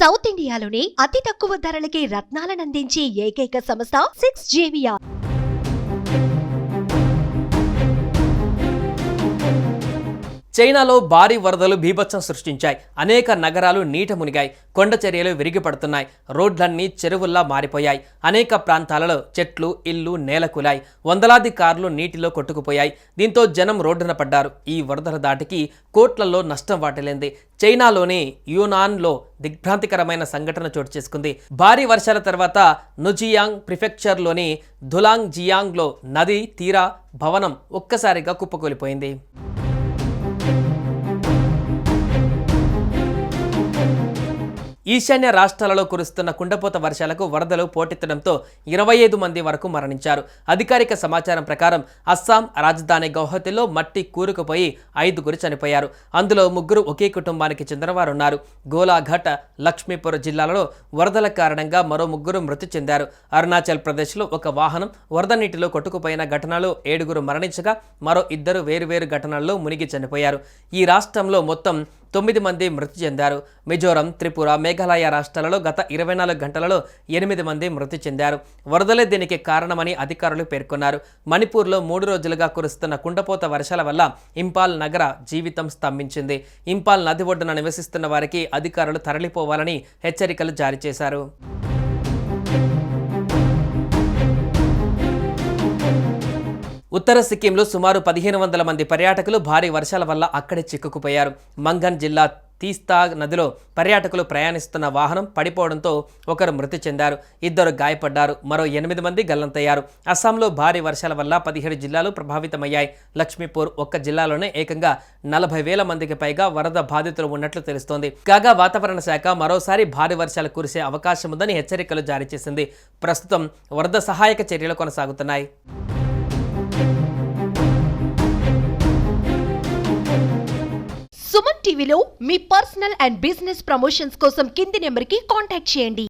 South ఇండియాలోనే అతి తక్కువ ధరలకి రత్నాలనందించే ఏకైక సంస్థ 6JVR. చైనాలో భారీ వరదలు బీభత్సం సృష్టించాయి. అనేక నగరాలు నీట మునిగాయి. కొండ చర్యలు విరిగిపడుతున్నాయి. రోడ్లన్నీ చెరువుల్లా మారిపోయాయి. అనేక ప్రాంతాలలో చెట్లు, ఇళ్లు నేలకూలాయి. వందలాది కార్లు నీటిలో కొట్టుకుపోయాయి. దీంతో జనం రోడ్డున పడ్డారు. ఈ వరదల దాటికి కోట్లలో నష్టం వాటిల్లింది. చైనాలోని యూనాన్లో దిగ్భ్రాంతికరమైన సంఘటన చోటు చేసుకుంది. భారీ వర్షాల తర్వాత నుజియాంగ్ ప్రిఫెక్చర్లోని ధులాంగ్ జియాంగ్లో నది తీర భవనం ఒక్కసారిగా కుప్పకూలిపోయింది. ఈశాన్య రాష్ట్రాలలో కురుస్తున్న కుండపోత వర్షాలకు వరదలు పోటెత్తడంతో 25 మంది వరకు మరణించారు. అధికారిక సమాచారం ప్రకారం అస్సాం రాజధాని గౌహతిలో మట్టి కూరుకుపోయి 5గురు చనిపోయారు. అందులో 3 ఒకే కుటుంబానికి చెందినవారు ఉన్నారు. గోలాఘట్, లక్ష్మీపూర్ జిల్లాలలో వరదల కారణంగా మరో 3 మృతి చెందారు. అరుణాచల్ ప్రదేశ్లో ఒక వాహనం వరద నీటిలో కొట్టుకుపోయిన ఘటనలో 7గురు మరణించగా మరో 2 వేరువేరు ఘటనల్లో మునిగి చనిపోయారు. ఈ రాష్ట్రంలో మొత్తం 9 మంది మృతి చెందారు. మిజోరం, త్రిపుర, మేఘాలయ రాష్ట్రాలలో గత 24 గంటలలో 8 మంది మృతి చెందారు. వరదలే దీనికి కారణమని అధికారులు పేర్కొన్నారు. మణిపూర్లో 3 రోజులుగా కురుస్తున్న కుండపోత వర్షాల వల్ల ఇంపాల్ నగర జీవితం స్తంభించింది. ఇంపాల్ నది ఒడ్డున నివసిస్తున్న వారికి అధికారులు తరలిపోవాలని హెచ్చరికలు జారీ చేశారు. ఉత్తర సిక్కింలో సుమారు 1500 మంది పర్యాటకులు భారీ వర్షాల వల్ల అక్కడే చిక్కుకుపోయారు. మంగన్ జిల్లా తీస్తా నదిలో పర్యాటకులు ప్రయాణిస్తున్న వాహనం పడిపోవడంతో 1 మృతి చెందారు. 2 గాయపడ్డారు. మరో 8 మంది గల్లంతయ్యారు. అస్సాంలో భారీ వర్షాల వల్ల 17 జిల్లాలు ప్రభావితమయ్యాయి. లక్ష్మీపూర్ ఒక్క జిల్లాలోనే ఏకంగా 40,000 మందికి పైగా వరద బాధితులు ఉన్నట్లు తెలుస్తోంది. కాగా వాతావరణ శాఖ మరోసారి భారీ వర్షాలు కురిసే అవకాశం ఉందని హెచ్చరికలు జారీ చేసింది. ప్రస్తుతం వరద సహాయక చర్యలు కొనసాగుతున్నాయి. సుమన్ టీవీలో మీ పర్సనల్ అండ్ బిజినెస్ ప్రమోషన్స్ కోసం కింది నెంబర్కి కాంటాక్ట్ చేయండి.